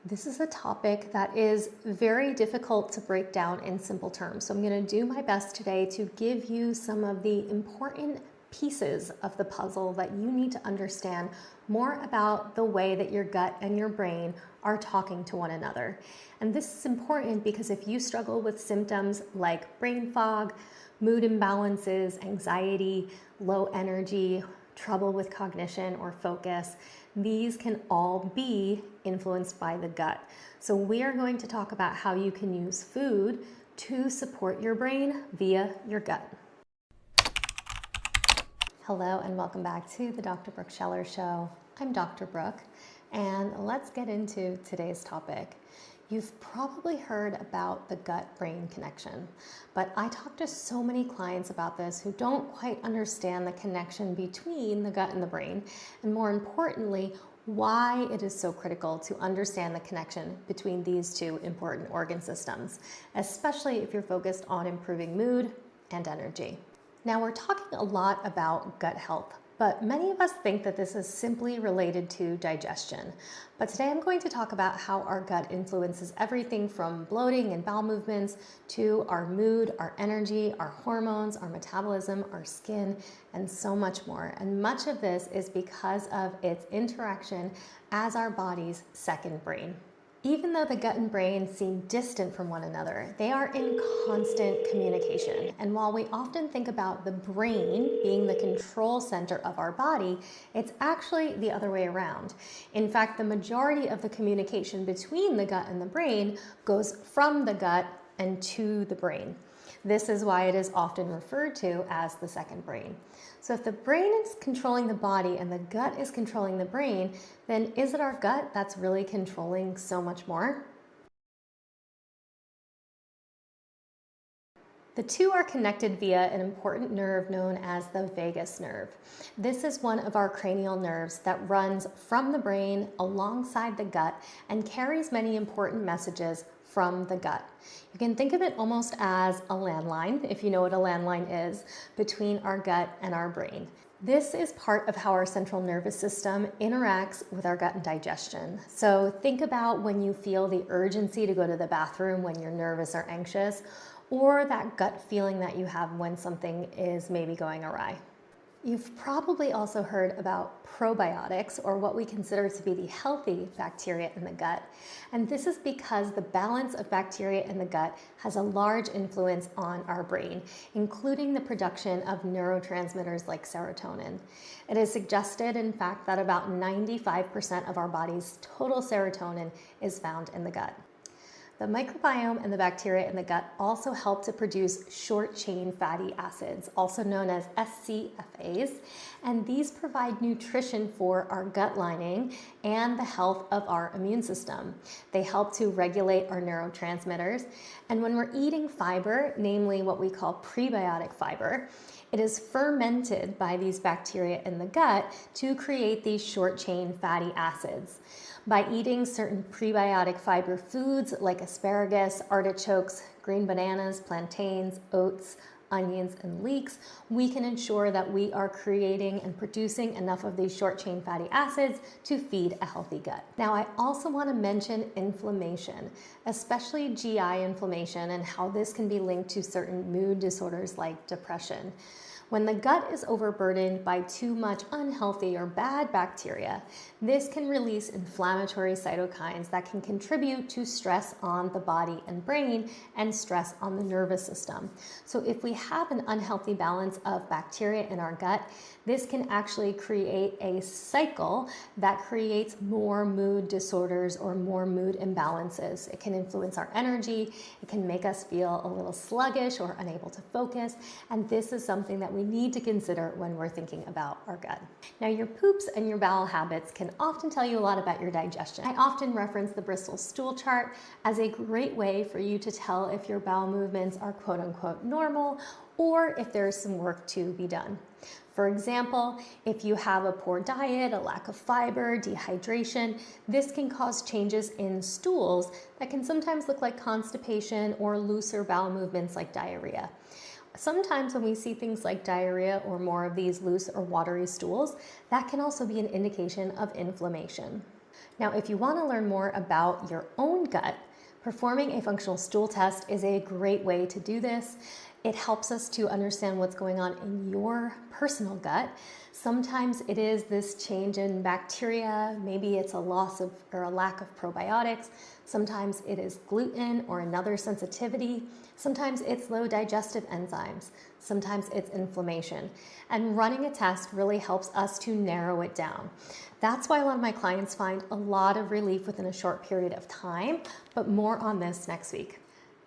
This is a topic that is very difficult to break down in simple terms. So I'm going to do my best today to give you some of the important pieces of the puzzle that you need to understand more about the way that your gut and your brain are talking to one another. And this is important because if you struggle with symptoms like brain fog, mood imbalances, anxiety, low energy, trouble with cognition or focus, these can all be influenced by the gut. So we are going to talk about how you can use food to support your brain via your gut. Hello and welcome back to the Dr. Brooke Scheller Show. I'm Dr. Brooke, and let's get into today's topic. You've probably heard about the gut-brain connection, but I talk to so many clients about this who don't quite understand the connection between the gut and the brain, and more importantly, why it is so critical to understand the connection between these two important organ systems, especially if you're focused on improving mood and energy. Now, we're talking a lot about gut health, but many of us think that this is simply related to digestion. But today I'm going to talk about how our gut influences everything from bloating and bowel movements to our mood, our energy, our hormones, our metabolism, our skin, and so much more. And much of this is because of its interaction as our body's second brain. Even though the gut and brain seem distant from one another, they are in constant communication. And while we often think about the brain being the control center of our body, it's actually the other way around. In fact, the majority of the communication between the gut and the brain goes from the gut and to the brain. This is why it is often referred to as the second brain. So if the brain is controlling the body and the gut is controlling the brain, then is it our gut that's really controlling so much more? The two are connected via an important nerve known as the vagus nerve. This is one of our cranial nerves that runs from the brain alongside the gut and carries many important messages from the gut. You can think of it almost as a landline, if you know what a landline is, between our gut and our brain. This is part of how our central nervous system interacts with our gut and digestion. So think about when you feel the urgency to go to the bathroom when you're nervous or anxious, or that gut feeling that you have when something is maybe going awry. You've probably also heard about probiotics, or what we consider to be the healthy bacteria in the gut. And this is because the balance of bacteria in the gut has a large influence on our brain, including the production of neurotransmitters like serotonin. It is suggested, in fact, that about 95% of our body's total serotonin is found in the gut. The microbiome and the bacteria in the gut also help to produce short-chain fatty acids, also known as SCFAs, and these provide nutrition for our gut lining and the health of our immune system. They help to regulate our neurotransmitters, and when we're eating fiber, namely what we call prebiotic fiber, it is fermented by these bacteria in the gut to create these short-chain fatty acids. By eating certain prebiotic fiber foods like asparagus, artichokes, green bananas, plantains, oats, onions, and leeks, we can ensure that we are creating and producing enough of these short-chain fatty acids to feed a healthy gut. Now, I also want to mention inflammation, especially GI inflammation, and how this can be linked to certain mood disorders like depression. When the gut is overburdened by too much unhealthy or bad bacteria, this can release inflammatory cytokines that can contribute to stress on the body and brain and stress on the nervous system. So if we have an unhealthy balance of bacteria in our gut, this can actually create a cycle that creates more mood disorders or more mood imbalances. It can influence our energy, it can make us feel a little sluggish or unable to focus, and this is something that we need to consider when we're thinking about our gut. Now, your poops and your bowel habits can often tell you a lot about your digestion. I often reference the Bristol Stool Chart as a great way for you to tell if your bowel movements are quote-unquote normal or if there's some work to be done. For example, if you have a poor diet, a lack of fiber, dehydration, this can cause changes in stools that can sometimes look like constipation or looser bowel movements like diarrhea. Sometimes when we see things like diarrhea or more of these loose or watery stools, that can also be an indication of inflammation. Now, if you want to learn more about your own gut, performing a functional stool test is a great way to do this. It helps us to understand what's going on in your personal gut. Sometimes it is this change in bacteria, maybe it's a loss of or a lack of probiotics. Sometimes it is gluten or another sensitivity. Sometimes it's low digestive enzymes. Sometimes it's inflammation. And running a test really helps us to narrow it down. That's why a lot of my clients find a lot of relief within a short period of time, but more on this next week.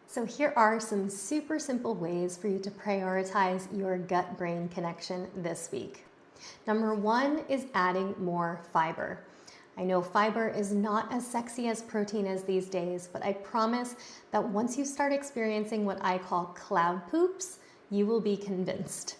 So here are some super simple ways for you to prioritize your gut-brain connection this week. Number one is adding more fiber. I know fiber is not as sexy as protein is these days, but I promise that once you start experiencing what I call cloud poops, you will be convinced.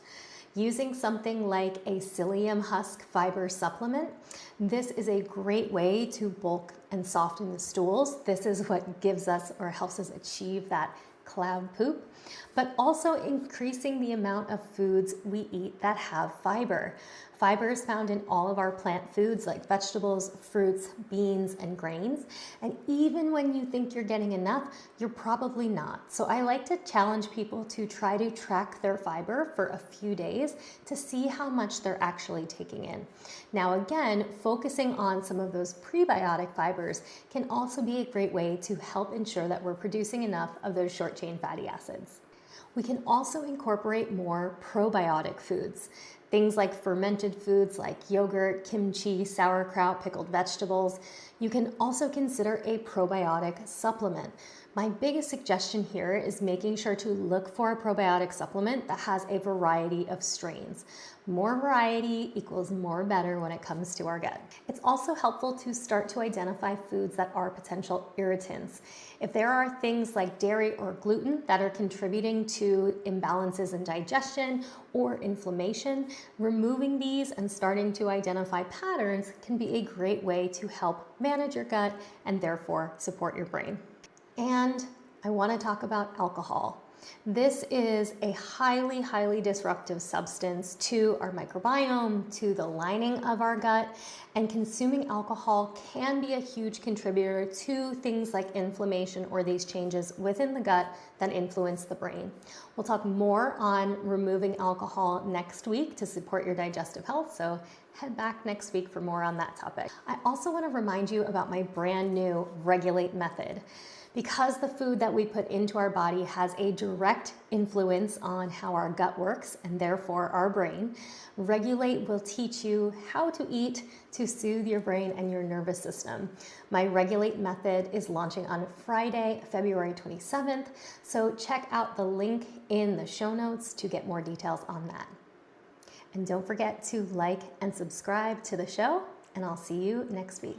Using something like a psyllium husk fiber supplement, this is a great way to bulk and soften the stools. This is what gives us or helps us achieve that cloud poop, but also increasing the amount of foods we eat that have fiber. Fiber is found in all of our plant foods like vegetables, fruits, beans, and grains. And even when you think you're getting enough, you're probably not. So I like to challenge people to try to track their fiber for a few days to see how much they're actually taking in. Now again, focusing on some of those prebiotic fibers can also be a great way to help ensure that we're producing enough of those short chain fatty acids. We can also incorporate more probiotic foods. Things like fermented foods like yogurt, kimchi, sauerkraut, pickled vegetables. You can also consider a probiotic supplement. My biggest suggestion here is making sure to look for a probiotic supplement that has a variety of strains. More variety equals more better when it comes to our gut. It's also helpful to start to identify foods that are potential irritants. If there are things like dairy or gluten that are contributing to imbalances in digestion or inflammation, removing these and starting to identify patterns can be a great way to help manage your gut and therefore support your brain. And I want to talk about alcohol. This is a highly, highly disruptive substance to our microbiome, to the lining of our gut, and consuming alcohol can be a huge contributor to things like inflammation or these changes within the gut that influence the brain. We'll talk more on removing alcohol next week to support your digestive health, so head back next week for more on that topic. I also want to remind you about my brand new Regulate method. Because the food that we put into our body has a direct influence on how our gut works and therefore our brain, Regulate will teach you how to eat to soothe your brain and your nervous system. My Regulate method is launching on Friday, February 27th, so check out the link in the show notes to get more details on that. And don't forget to like and subscribe to the show, and I'll see you next week.